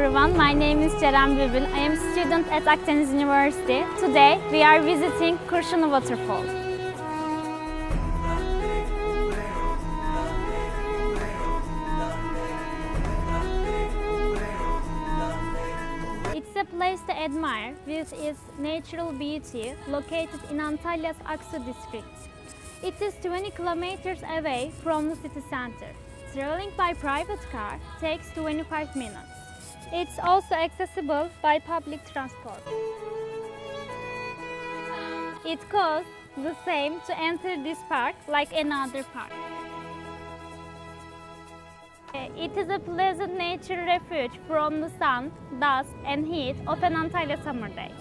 everyone, my name is Ceren Bülbül. I am a student at Akdeniz University. Today we are visiting Kursunlu Waterfall. It's a place to admire with its natural beauty located in Antalya's Aksu district. It is 20 kilometers away from the city center. Traveling by private car takes 25 minutes. It's also accessible by public transport. It costs the same to enter this park like another park. It is a pleasant nature refuge from the sun, dust and heat of an Antalya summer day.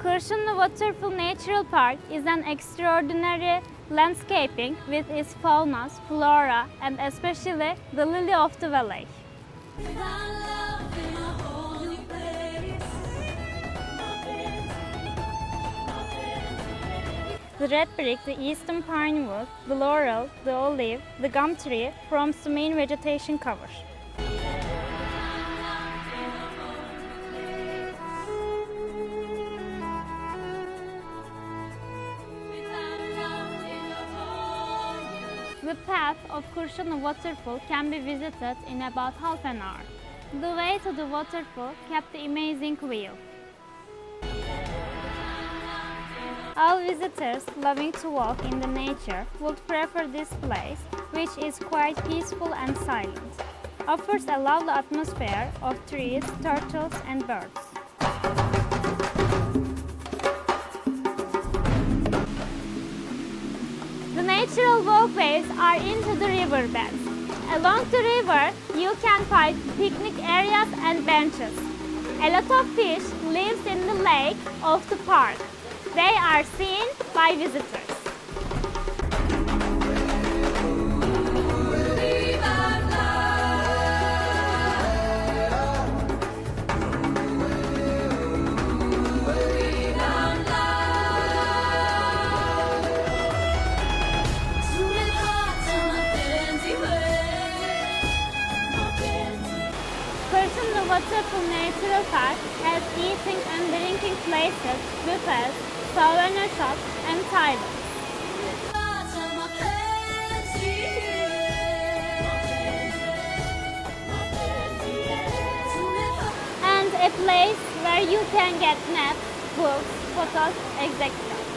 Kursunlu Waterfall Natural Park is an extraordinary landscaping with its fauna, flora, and especially the lily of the valley. The red brick, the eastern pine wood, the laurel, the olive, the gum tree forms the main vegetation cover. The path of Kursunlu Waterfall can be visited in about half an hour. The way to the waterfall kept the amazing view. All visitors loving to walk in the nature would prefer this place, which is quite peaceful and silent. Offers a lovely atmosphere of trees, turtles and birds. The natural walkways are into the riverbeds. Along the river, you can find picnic areas and benches. A lot of fish lives in the lake of the park. They are seen by visitors. Kursunlu Waterfall Natural Park has eating and drinking places, buffets, souvenir shops, and silence. And a place where you can get maps, books, photos, etc.